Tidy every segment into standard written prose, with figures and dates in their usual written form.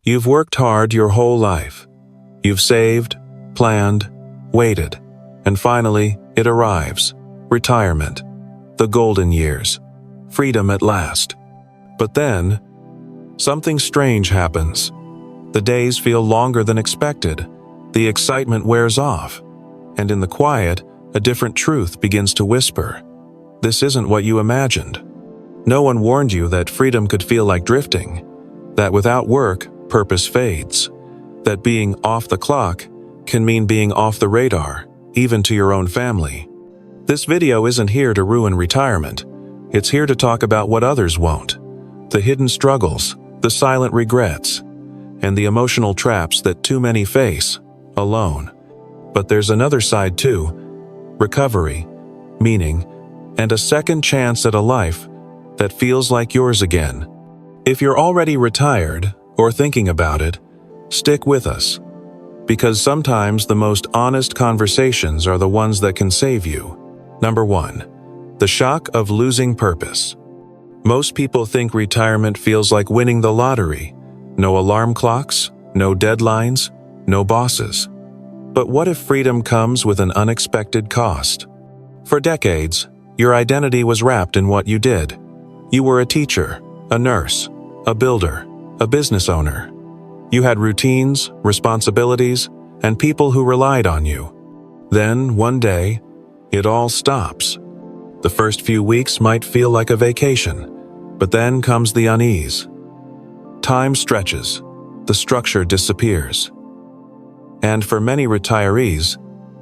You've worked hard your whole life. You've saved, planned, waited, and finally, it arrives. Retirement. The golden years. Freedom at last. But then, something strange happens. The days feel longer than expected. The excitement wears off. And in the quiet, a different truth begins to whisper. This isn't what you imagined. No one warned you that freedom could feel like drifting, that without work, purpose fades, that being off the clock can mean being off the radar, even to your own family. This video isn't here to ruin retirement. It's here to talk about what others won't. The hidden struggles, the silent regrets, and the emotional traps that too many face, alone. But there's another side too. Recovery, meaning, and a second chance at a life that feels like yours again. If you're already retired, or thinking about it, stick with us. Because sometimes the most honest conversations are the ones that can save you. Number 1. The shock of losing purpose. Most people think retirement feels like winning the lottery. No alarm clocks, no deadlines, no bosses. But what if freedom comes with an unexpected cost? For decades, your identity was wrapped in what you did. You were a teacher, a nurse, a builder, a business owner. You had routines, responsibilities, and people who relied on you. Then, one day, it all stops. The first few weeks might feel like a vacation, but then comes the unease. Time stretches, the structure disappears. And for many retirees,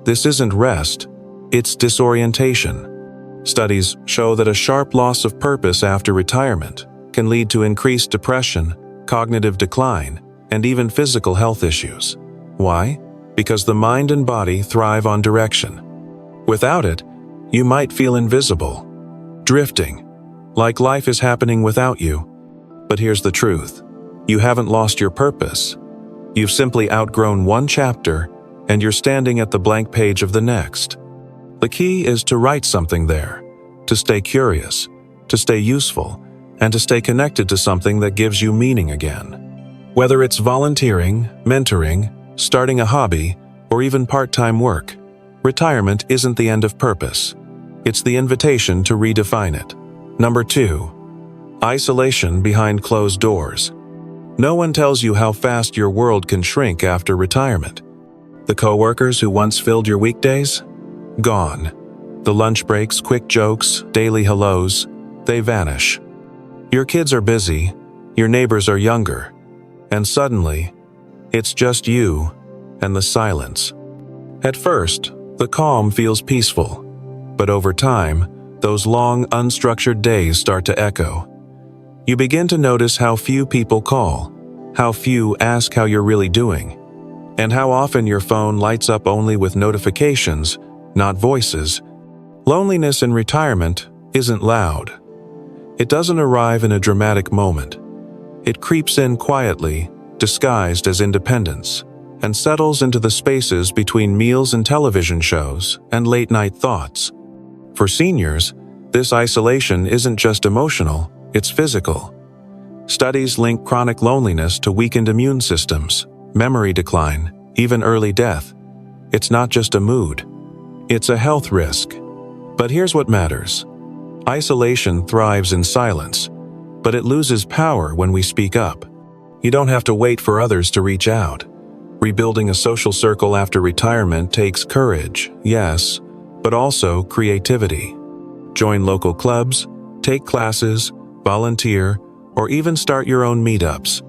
this isn't rest, it's disorientation. Studies show that a sharp loss of purpose after retirement can lead to increased depression, cognitive decline, and even physical health issues. Why? Because the mind and body thrive on direction. Without it, you might feel invisible, drifting, like life is happening without you. But here's the truth. You haven't lost your purpose. You've simply outgrown one chapter, and you're standing at the blank page of the next. The key is to write something there, to stay curious, to stay useful, and to stay connected to something that gives you meaning again. Whether it's volunteering, mentoring, starting a hobby, or even part-time work, retirement isn't the end of purpose. It's the invitation to redefine it. Number 2. Isolation behind closed doors. No one tells you how fast your world can shrink after retirement. The coworkers who once filled your weekdays? Gone. The lunch breaks, quick jokes, daily hellos, they vanish. Your kids are busy, your neighbors are younger, and suddenly, it's just you and the silence. At first, the calm feels peaceful, but over time, those long, unstructured days start to echo. You begin to notice how few people call, how few ask how you're really doing, and how often your phone lights up only with notifications, not voices. Loneliness in retirement isn't loud. It doesn't arrive in a dramatic moment. It creeps in quietly, disguised as independence, and settles into the spaces between meals and television shows and late-night thoughts. For seniors, this isolation isn't just emotional, it's physical. Studies link chronic loneliness to weakened immune systems, memory decline, even early death. It's not just a mood. It's a health risk. But here's what matters. Isolation thrives in silence, but it loses power when we speak up. You don't have to wait for others to reach out. Rebuilding a social circle after retirement takes courage, yes, but also creativity. Join local clubs, take classes, volunteer, or even start your own meetups.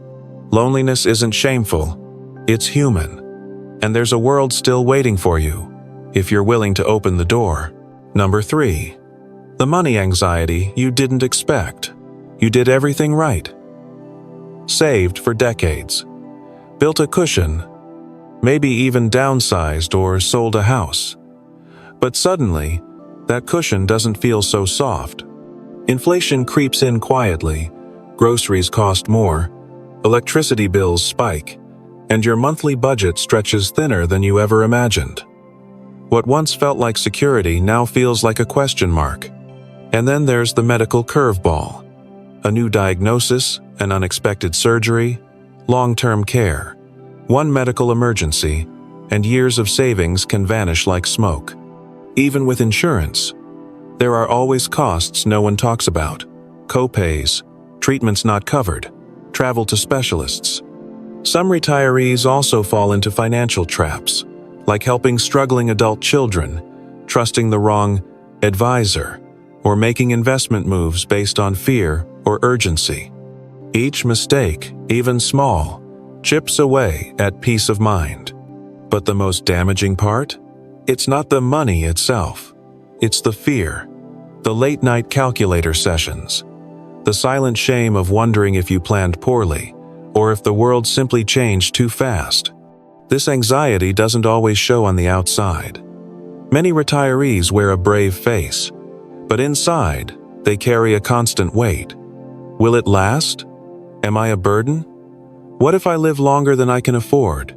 Loneliness isn't shameful, it's human. And there's a world still waiting for you, if you're willing to open the door. Number 3. The money anxiety you didn't expect. You did everything right. Saved for decades. Built a cushion. Maybe even downsized or sold a house. But suddenly, that cushion doesn't feel so soft. Inflation creeps in quietly. Groceries cost more. Electricity bills spike. And your monthly budget stretches thinner than you ever imagined. What once felt like security now feels like a question mark. And then there's the medical curveball. A new diagnosis, an unexpected surgery, long-term care. One medical emergency, and years of savings can vanish like smoke. Even with insurance, there are always costs no one talks about. Co-pays, treatments not covered, travel to specialists. Some retirees also fall into financial traps, like helping struggling adult children, trusting the wrong advisor, or making investment moves based on fear or urgency. Each mistake, even small, chips away at peace of mind. But the most damaging part? It's not the money itself. It's the fear, the late-night calculator sessions, the silent shame of wondering if you planned poorly, or if the world simply changed too fast. This anxiety doesn't always show on the outside. Many retirees wear a brave face, but inside, they carry a constant weight. Will it last? Am I a burden? What if I live longer than I can afford?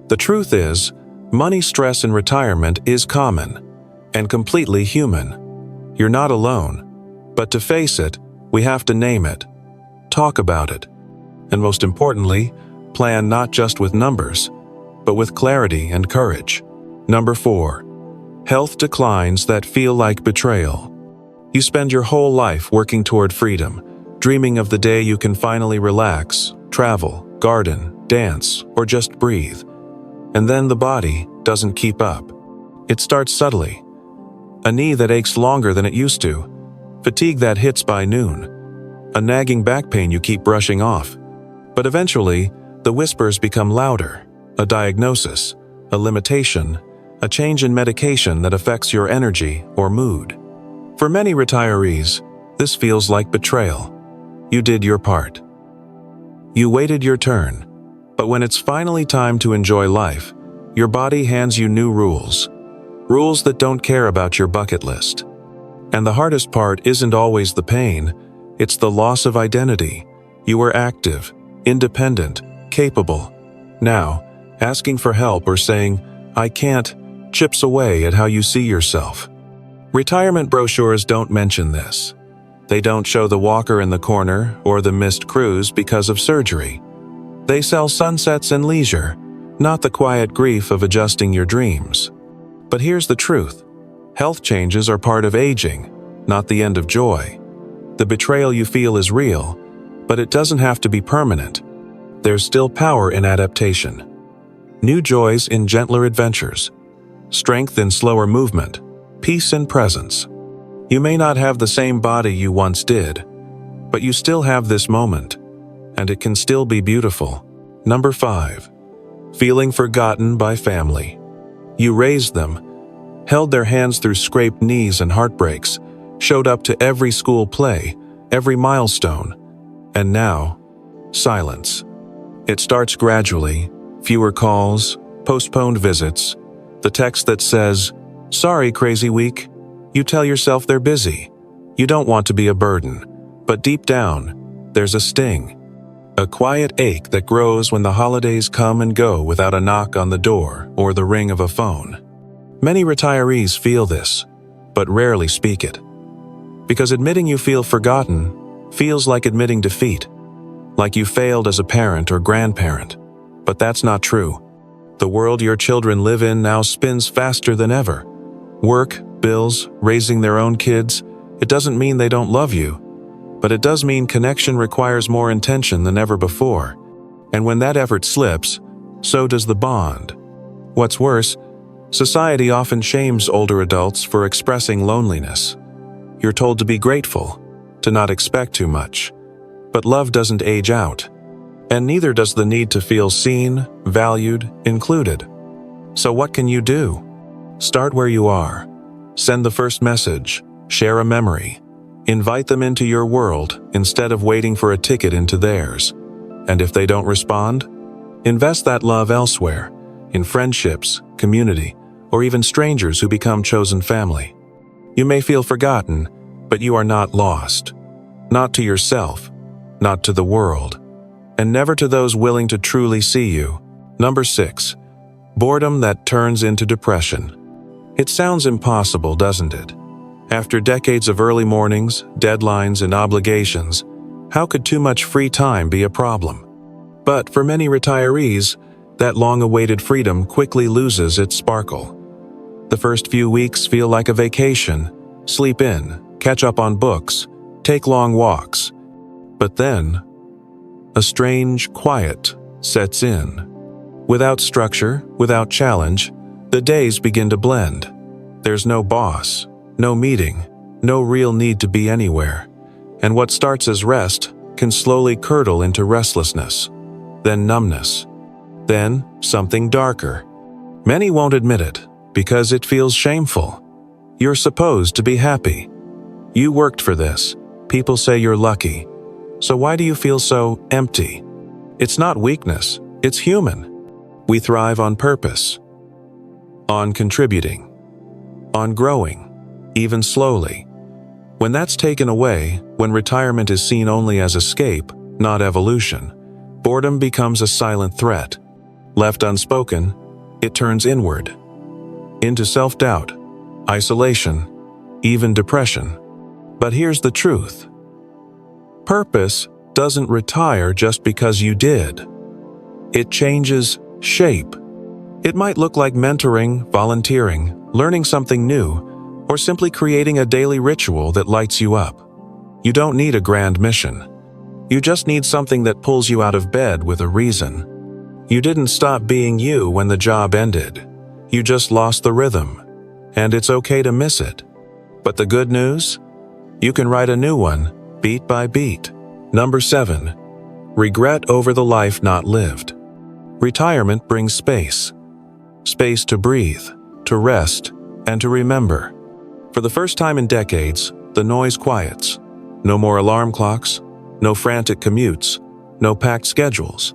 The truth is, money stress in retirement is common and completely human. You're not alone, but to face it, we have to name it, talk about it, and most importantly, plan not just with numbers, but with clarity and courage. Number 4. Health declines that feel like betrayal. You spend your whole life working toward freedom, dreaming of the day you can finally relax, travel, garden, dance, or just breathe. And then the body doesn't keep up. It starts subtly. A knee that aches longer than it used to, fatigue that hits by noon, a nagging back pain you keep brushing off. But eventually, the whispers become louder, a diagnosis, a limitation, a change in medication that affects your energy or mood. For many retirees, this feels like betrayal. You did your part. You waited your turn, but when it's finally time to enjoy life, your body hands you new rules. Rules that don't care about your bucket list. And the hardest part isn't always the pain, it's the loss of identity. You were active, independent, capable. Now, asking for help or saying, "I can't," chips away at how you see yourself. Retirement brochures don't mention this. They don't show the walker in the corner or the missed cruise because of surgery. They sell sunsets and leisure, not the quiet grief of adjusting your dreams. But here's the truth. Health changes are part of aging, not the end of joy. The betrayal you feel is real, but it doesn't have to be permanent. There's still power in adaptation. New joys in gentler adventures. Strength in slower movement. Peace in presence. You may not have the same body you once did, but you still have this moment, and it can still be beautiful. Number 5. Feeling forgotten by family. You raised them, held their hands through scraped knees and heartbreaks, showed up to every school play, every milestone, and now, silence. It starts gradually, fewer calls, postponed visits, the text that says, "Sorry, crazy week." You tell yourself they're busy. You don't want to be a burden, but deep down, there's a sting. A quiet ache that grows when the holidays come and go without a knock on the door or the ring of a phone. Many retirees feel this, but rarely speak it. Because admitting you feel forgotten feels like admitting defeat, like you failed as a parent or grandparent. But that's not true. The world your children live in now spins faster than ever. Work, bills, raising their own kids, it doesn't mean they don't love you, but it does mean connection requires more intention than ever before. And when that effort slips, so does the bond. What's worse, society often shames older adults for expressing loneliness. You're told to be grateful, to not expect too much. But love doesn't age out, and neither does the need to feel seen, valued, included. So what can you do? Start where you are. Send the first message, share a memory, invite them into your world instead of waiting for a ticket into theirs. And if they don't respond, invest that love elsewhere, in friendships, community, or even strangers who become chosen family. You may feel forgotten, but you are not lost. Not to yourself, not to the world, and never to those willing to truly see you. Number 6. Boredom that turns into depression. It sounds impossible, doesn't it? After decades of early mornings, deadlines, and obligations, how could too much free time be a problem? But for many retirees, that long-awaited freedom quickly loses its sparkle. The first few weeks feel like a vacation. Sleep in, catch up on books, take long walks. But then, a strange quiet sets in. Without structure, without challenge, the days begin to blend. There's no boss, no meeting, no real need to be anywhere. And what starts as rest can slowly curdle into restlessness, then numbness, then something darker. Many won't admit it because it feels shameful. You're supposed to be happy. You worked for this. People say you're lucky. So why do you feel so empty? It's not weakness, it's human. We thrive on purpose, on contributing, on growing, even slowly. When that's taken away, when retirement is seen only as escape, not evolution, boredom becomes a silent threat. Left unspoken, it turns inward, into self-doubt, isolation, even depression. But here's the truth. Purpose doesn't retire just because you did. It changes shape. It might look like mentoring, volunteering, learning something new, or simply creating a daily ritual that lights you up. You don't need a grand mission. You just need something that pulls you out of bed with a reason. You didn't stop being you when the job ended. You just lost the rhythm, and it's okay to miss it. But the good news? You can write a new one, beat by beat. Number 7. Regret over the life not lived. Retirement brings space. Space to breathe, to rest, and to remember. For the first time in decades, the noise quiets. No more alarm clocks, no frantic commutes, no packed schedules.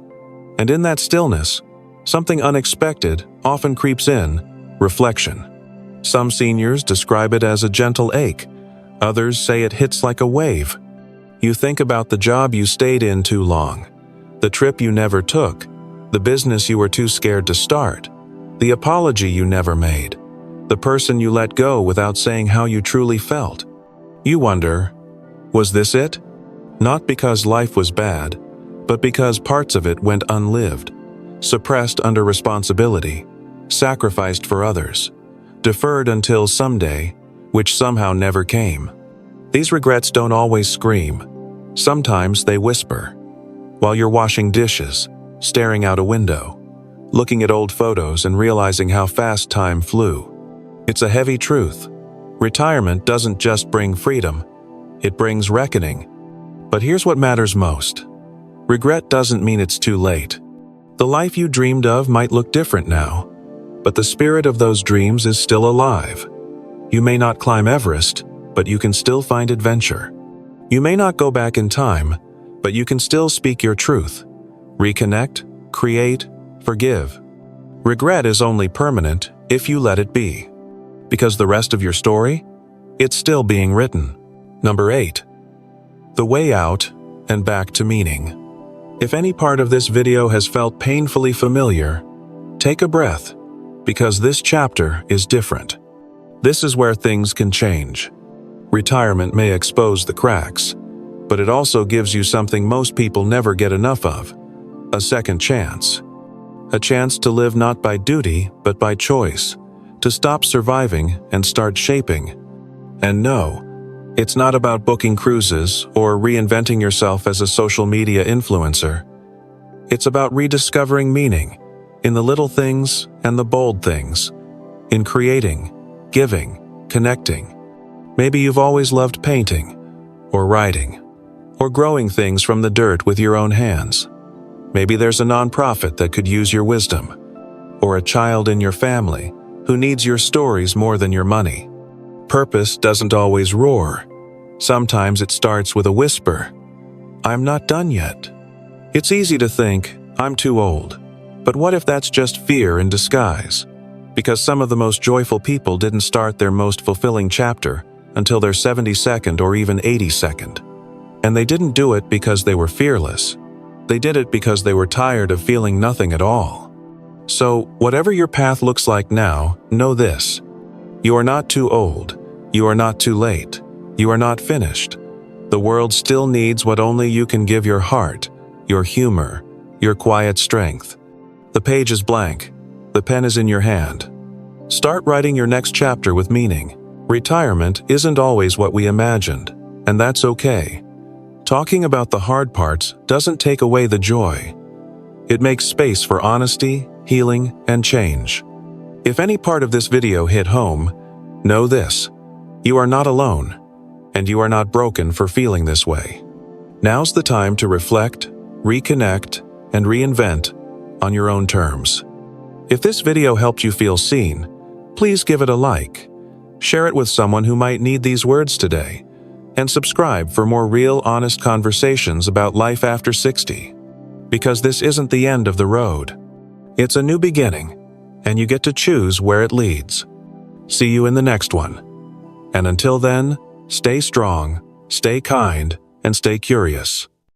And in that stillness, something unexpected often creeps in: reflection. Some seniors describe it as a gentle ache. Others say it hits like a wave. You think about the job you stayed in too long, the trip you never took, the business you were too scared to start, the apology you never made, the person you let go without saying how you truly felt. You wonder, was this it? Not because life was bad, but because parts of it went unlived, suppressed under responsibility, sacrificed for others, deferred until someday, which somehow never came. These regrets don't always scream. Sometimes they whisper. While you're washing dishes, staring out a window, looking at old photos and realizing how fast time flew. It's a heavy truth. Retirement doesn't just bring freedom, it brings reckoning. But here's what matters most. Regret doesn't mean it's too late. The life you dreamed of might look different now, but the spirit of those dreams is still alive. You may not climb Everest, but you can still find adventure. You may not go back in time, but you can still speak your truth. Reconnect, create, forgive. Regret is only permanent if you let it be. Because the rest of your story, it's still being written. Number 8. The way out and back to meaning. If any part of this video has felt painfully familiar, take a breath, because this chapter is different. This is where things can change. Retirement may expose the cracks, but it also gives you something most people never get enough of: a second chance. A chance to live not by duty, but by choice, to stop surviving and start shaping. And no, it's not about booking cruises or reinventing yourself as a social media influencer. It's about rediscovering meaning in the little things and the bold things, in creating, giving, connecting. Maybe you've always loved painting, or writing, or growing things from the dirt with your own hands. Maybe there's a nonprofit that could use your wisdom, or a child in your family who needs your stories more than your money. Purpose doesn't always roar. Sometimes it starts with a whisper. I'm not done yet. It's easy to think, I'm too old. But what if that's just fear in disguise? Because some of the most joyful people didn't start their most fulfilling chapter until their 72nd or even 82nd. And they didn't do it because they were fearless. They did it because they were tired of feeling nothing at all. So, whatever your path looks like now, know this. You are not too old. You are not too late. You are not finished. The world still needs what only you can give: your heart, your humor, your quiet strength. The page is blank. The pen is in your hand. Start writing your next chapter with meaning. Retirement isn't always what we imagined, and that's okay. Talking about the hard parts doesn't take away the joy. It makes space for honesty, healing, and change. If any part of this video hit home, know this: you are not alone, and you are not broken for feeling this way. Now's the time to reflect, reconnect, and reinvent on your own terms. If this video helped you feel seen, please give it a like, share it with someone who might need these words today, and subscribe for more real, honest conversations about life after 60. Because this isn't the end of the road. It's a new beginning, and you get to choose where it leads. See you in the next one. And until then, stay strong, stay kind, and stay curious.